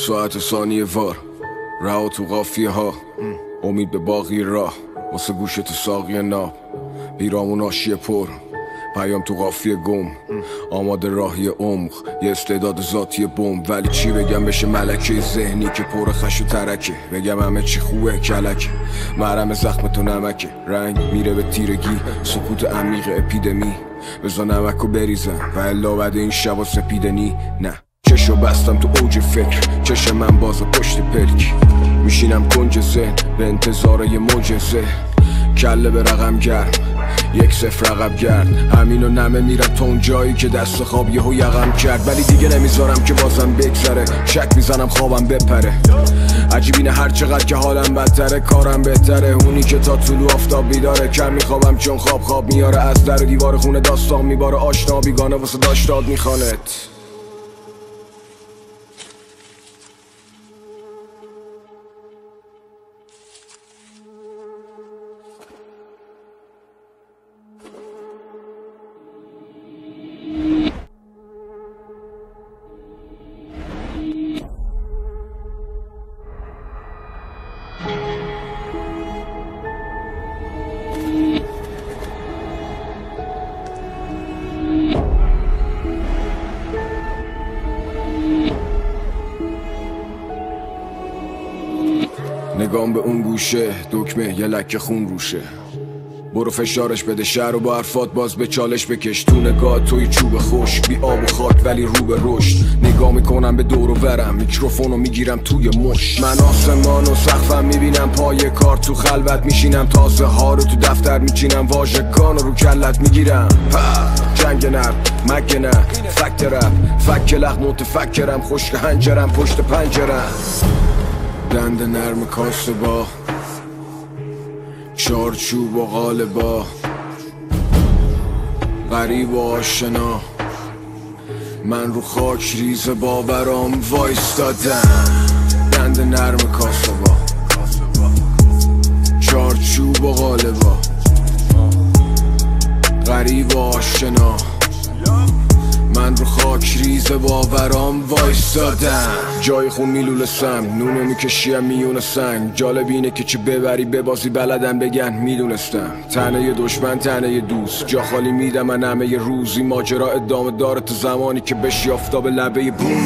ساعت ثانیه وار رها تو قافیه ها، امید به باقی راه واسه گوش تو ساقی ناب، پیرامون آشیه پر پیام تو قافیه گم، آماده راهی عمق یه استعداد ذاتی بم. ولی چی بگم بشه ملکه ذهنی که پر خش و ترکه، بگم همه چی خوبه کلکه، مرهم زخم تو نمکه، رنگ میره به تیرگی، سکوت عمیق اپیدمی، بزا نمکو بریزم و الا بعد این شبا سپیدنی. نه چشو بستم تو اوج فکر، چشم من باز پشت پلک، میشینم کنج ذهن به انتظار یه معجزه، کله به رقم گرم 1-0 عقب گرد، همینو نمه میرم تا اون جایی که دست خواب یهو یقم کرد. ولی دیگه نمیذارم که بازم بگذره، شک میزنم خوابم بپره، عجیب اینه هر چقدر که حالم بدتره کارم بهتره، اونی که تا طلوع آفتاب بیداره، کم میخوابم چون خواب میاره، از در و دیوار خونه داستان میباره، آشنا بیگانه واسه داشتاد میخوانت. نگام به اون گوشه دکمه یه لکه خون روشه، برو فشارش بده شهر و با حرفات باز به چالش بکش، تو نگاه توی چوب خوش بی آب و خاک ولی رو به رشد، نگاه میکنم به دور و برم میکروفونو میگیرم توی مش، من آسمان و سقفم میبینم پای کار، تو خلوت میشینم تازه ها رو تو دفتر میچینم، واژگان رو کلت میگیرم، جنگ نر مگه نه فکت رپ فک لغ متفکرم، خشک هنجرم پشت پنجرم، دند نرم کاسه با چارچوب و قالبا، غریب و آشنا من رو خاک ریز باورام وایستادم، دند نرم کاسه با چارچوب و قالبا، غریب و آشنا من رو خاک ریز باورام وایستادم، جای خون میلولسم نونو میکشیم میون سنگ، جالب اینه که چه ببری ببازی بلدن بگن میدونستم، تنه ی دشمن تنه ی دوست، جا خالی میدم من همه ی روزی، ماجرا ادامه داره تا زمانی که بشی آفتاب لبه بوم،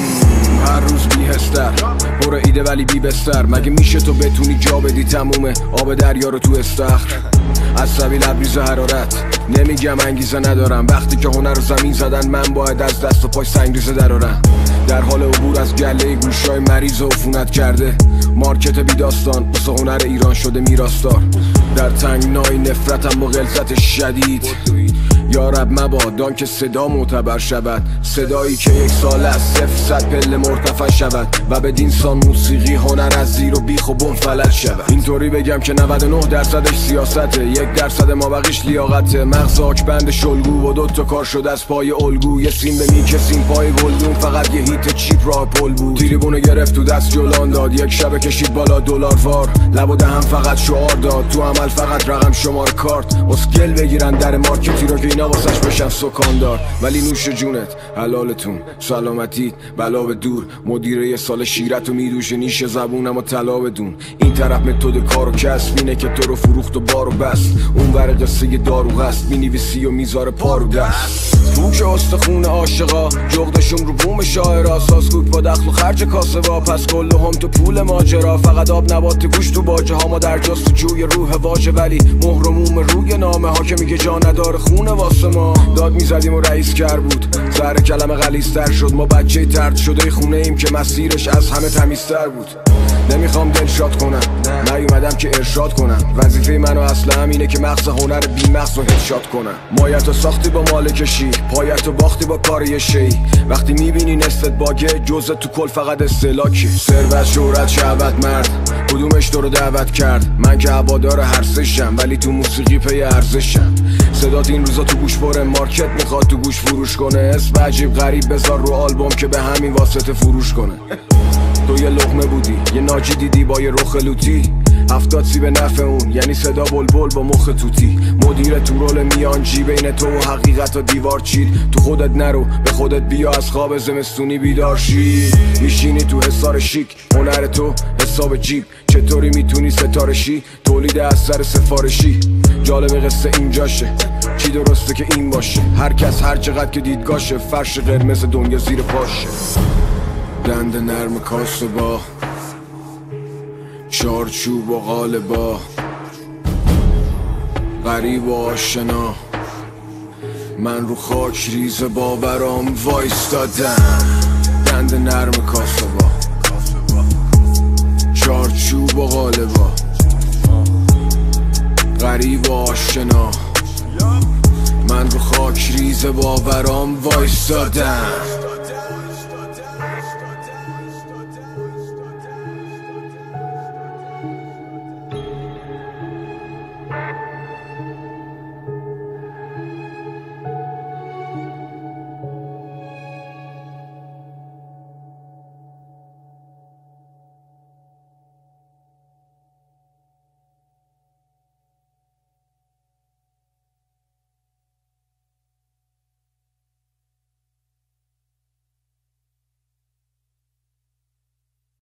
هر روز بیهستر پر ایده ولی بی بستر، مگه میشه تو بتونی جا بدی تمومه آب دریا رو تو استخر، عصبی لبریز حرارت نمیگم انگیزه ندارم، وقتی که هنر رو زمین زدن من باید از دست و پای سنگریزه درارم، در حال عبور از گله گوشای مریض و عفونت کرده، مارکت بی داستان واسه هنر ایران شده میراستار، در تنگنای نفرتم با غلظت شدید، یا رب مبادان که صدا معتبر شود، صدایی که یک سال از 0-100 پله مرتفع شود و بدین سان موسیقی هنر از زیر و بیخ و بم فلج شود، اینطوری بگم که 99% سیاسته، 1% ما بقیش لیاقته، مغز آکبند شلگو و 2 تا کار شده از پای الگو، یه سیم به میکسیم پای گلدون، فقط یه هیت چیپ راه پل بود، تریبونه گرفت تو دست جولان داد، یک شبه کشید بالا دلار وار، لب و دهن فقط شعار داد، تو عمل فقط رقم شمار کارت، اسکل بگیرن در مارکتی رو که اینا واسش بشن سکاندار، ولی نوش جونت حلالتون سلامتیت بلا به دور، مدیره یه سال شیرتو میدوشه نیش زبونم و طلا بدون، این طرف متد کار و کسب اینه که تو رو فروخت و بار و بست، اون ور قصه دارو هست مینویسی و میذاره پارو دست، پوک استخون عاشقا جغدشون رو بوم شاعرا، ساسکوک با دخل و خرج کاسه با، پس کل هم تو پول ماجرا، فقط آب نبات گوش تو باجه ها، ما در جست جوی روح واژه، ولی مهر و موم روی نامه ها که میگه جا نداره خونه واسه ما، داد میزدیم و رئیس کر بود، زهر کلمه غلیظ‌تر شد، ما بچه ترد شده خونه ایم که مسیرش از همه تمیزتر بود، نمیخوام دلشاد کنم نیومدم که ارشاد کنم، وظیفه منو اصلا همینه که مغز هنر بی مغز رو هدشات کنم، مایتو ساختی با مالکشی پایتو باختی با کار یه شی، وقتی میبینی نستت باگه جزء تو کل فقط استهلاکی، ثروت شهرت شهوت مرد کدومش تو رو دعوت کرد، من که هوادار هر سشم ولی تو موسیقی پی ارزشم، صدات این روزا تو گوش پره، مارکت میخواد تو گوش فروش کنه، اسم عجیب غریب بذار رو آلبوم که به همین واسطه فروش کنه، تو یه لقمه بودی یه ناجی دیدی با یه رخ لوتی، 70 سی به نفع اون، یعنی صدا بلبل با مخ توتی. مدیر تو رول میانجی بین تو و حقیقت و دیوار چید. تو خودت نرو، به خودت بیا، از خواب زمستونی بیدار شی. میشینی تو حصار شیک، هنر تو حساب جیب. چطوری میتونی ستاره شی؟ تولید اثر سفارشی. جالب قصه اینجاشه، چی درسته که این باشه. هر کس هر چقدر که دیدگاشه، فرش قرمز دنیا زیر پاشه. دند نرم کاسه با چارچوب و قالبا، غریب و آشنا، من رو خاک ریز باورام وایستادم. دند نرم کاسه با چارچوب و قالبا، غریب و آشنا، من رو خاک ریز باورام وایستادم.